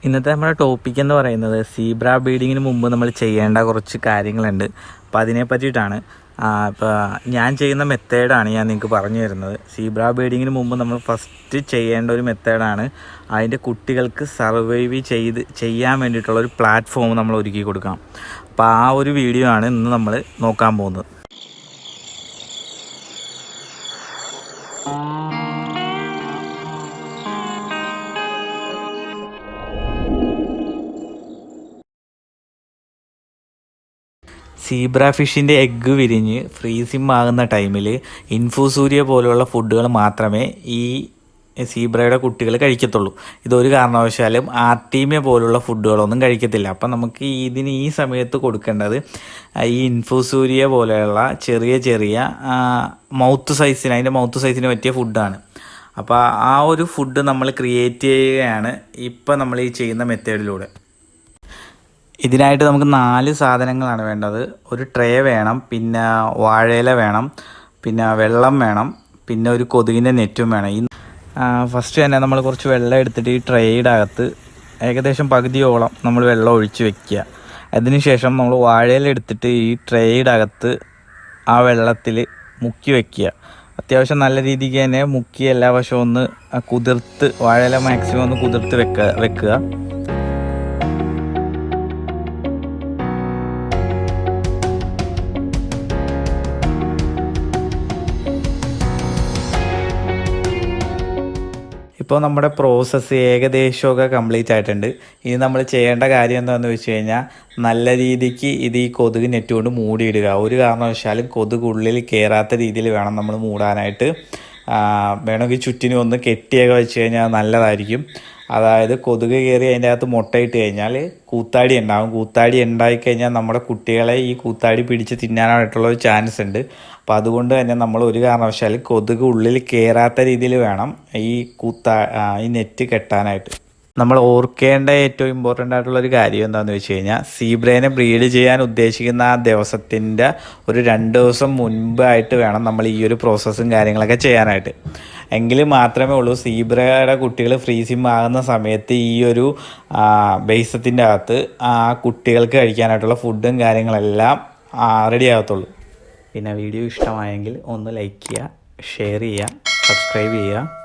ഇന്നത്തെ നമ്മുടെ ടോപ്പിക് എന്ന് പറയുന്നത് സീബ്ര ബ്രീഡിങ്ങിന് മുമ്പ് നമ്മൾ ചെയ്യേണ്ട കുറച്ച് കാര്യങ്ങളുണ്ട്. അപ്പോൾ അതിനെ പറ്റിയിട്ടാണ്. ഇപ്പോൾ ഞാൻ ചെയ്യുന്ന മെത്തേഡാണ് ഞാൻ നിങ്ങൾക്ക് പറഞ്ഞു തരുന്നത്. സീബ്ര ബ്രീഡിങ്ങിന് മുമ്പ് നമ്മൾ ഫസ്റ്റ് ചെയ്യേണ്ട ഒരു മെത്തേഡാണ് അതിൻ്റെ കുട്ടികൾക്ക് സർവൈവ് ചെയ്യാൻ വേണ്ടിയിട്ടുള്ള ഒരു പ്ലാറ്റ്ഫോം നമ്മൾ ഒരുക്കി കൊടുക്കാം. അപ്പോൾ ആ ഒരു വീഡിയോ ആണ് ഇന്ന് നമ്മൾ നോക്കാൻ പോകുന്നത്. സീബ്ര ഫിഷിൻ്റെ എഗ്ഗ് വിരിഞ്ഞ് ഫ്രീസിങ് ആകുന്ന ടൈമിൽ ഇൻഫൂസൂരിയ പോലുള്ള ഫുഡുകൾ മാത്രമേ ഈ സീബ്രയുടെ കുട്ടികൾ കഴിക്കത്തുള്ളൂ. ഇതൊരു കാരണവശാലും ആർട്ടീമിയ പോലുള്ള ഫുഡുകളൊന്നും കഴിക്കത്തില്ല. അപ്പം നമുക്ക് ഇതിന് ഈ സമയത്ത് കൊടുക്കേണ്ടത് ഈ ഇൻഫൂസൂരിയ പോലെയുള്ള ചെറിയ ചെറിയ അതിൻ്റെ മൗത്ത് സൈസിന് പറ്റിയ ഫുഡാണ്. അപ്പോൾ ആ ഒരു ഫുഡ് നമ്മൾ ക്രിയേറ്റ് ചെയ്യുകയാണ് ഇപ്പം നമ്മൾ ഈ ചെയ്യുന്ന മെത്തേഡിലൂടെ. ഇതിനായിട്ട് നമുക്ക് 4 സാധനങ്ങളാണ് വേണ്ടത്. ഒരു ട്രേ വേണം, പിന്നെ വാഴയില വേണം, പിന്നെ വെള്ളം വേണം, പിന്നെ ഒരു കൊതുകിൻ്റെ നെറ്റും വേണം. ഫസ്റ്റ് തന്നെ നമ്മൾ കുറച്ച് വെള്ളം എടുത്തിട്ട് ഈ ട്രേയുടെ അകത്ത് ഏകദേശം പകുതിയോളം നമ്മൾ വെള്ളം ഒഴിച്ച് വെക്കുക. അതിനുശേഷം നമ്മൾ വാഴയില എടുത്തിട്ട് ഈ ട്രേയുടെ അകത്ത് ആ വെള്ളത്തിൽ മുക്കി വെക്കുക. അത്യാവശ്യം നല്ല രീതിക്ക് തന്നെ മുക്കി എല്ലാ വശവും ഒന്ന് കുതിർത്ത് വാഴയില മാക്സിമം ഒന്ന് കുതിർത്ത് വെക്കുക. ഇപ്പോൾ നമ്മുടെ പ്രോസസ്സ് ഏകദേശമൊക്കെ കംപ്ലീറ്റ് ആയിട്ടുണ്ട്. ഇനി നമ്മൾ ചെയ്യേണ്ട കാര്യം എന്താണെന്ന് വെച്ച് കഴിഞ്ഞാൽ നല്ല രീതിക്ക് ഇത് ഈ കൊതുക് നെറ്റ് കൊണ്ട് മൂടിയിടുക. ഒരു കാരണവശാലും കൊതുക് ഉള്ളിൽ കയറാത്ത രീതിയിൽ വേണം നമ്മൾ മൂടാനായിട്ട്. വേണമെങ്കിൽ ചുറ്റിനും ഒന്ന് കെട്ടിയൊക്കെ വെച്ച് കഴിഞ്ഞാൽ നല്ലതായിരിക്കും. അതായത് കൊതുക് കയറി അതിൻ്റെ അകത്ത് മുട്ടയിട്ട് കഴിഞ്ഞാൽ കൂത്താടി ഉണ്ടാകും. കൂത്താടി ഉണ്ടായിക്കഴിഞ്ഞാൽ നമ്മുടെ കുട്ടികളെ ഈ കൂത്താടി പിടിച്ച് തിന്നാനായിട്ടുള്ള ഒരു ചാൻസ് ഉണ്ട്. അപ്പോൾ അതുകൊണ്ട് തന്നെ നമ്മൾ ഒരു കാരണവശാലും കൊതുക് ഉള്ളിൽ കയറാത്ത രീതിയിൽ വേണം ഈ നെറ്റ് കെട്ടാനായിട്ട്. നമ്മൾ ഓർക്കേണ്ട ഏറ്റവും ഇമ്പോർട്ടൻ്റ് ആയിട്ടുള്ളൊരു കാര്യം എന്താണെന്ന് വെച്ച് കഴിഞ്ഞാൽ സീബ്രേനെ ബ്രീഡ് ചെയ്യാൻ ഉദ്ദേശിക്കുന്ന ആ ദിവസത്തിൻ്റെ ഒരു 2 ദിവസം മുൻപായിട്ട് വേണം നമ്മൾ ഈ ഒരു പ്രോസസ്സും കാര്യങ്ങളൊക്കെ ചെയ്യാനായിട്ട്. എങ്കിൽ മാത്രമേ ഉള്ളൂ സീബ്രയുടെ കുട്ടികൾ ഫ്രീസിങ് ആകുന്ന സമയത്ത് ഈ ഒരു ബേസത്തിൻ്റെ അകത്ത് ആ കുട്ടികൾക്ക് കഴിക്കാനായിട്ടുള്ള ഫുഡും കാര്യങ്ങളെല്ലാം റെഡി ആകത്തുള്ളൂ. പിന്നെ വീഡിയോ ഇഷ്ടമായെങ്കിൽ ഒന്ന് ലൈക്ക് ചെയ്യുക, ഷെയർ ചെയ്യുക, സബ്സ്ക്രൈബ് ചെയ്യുക.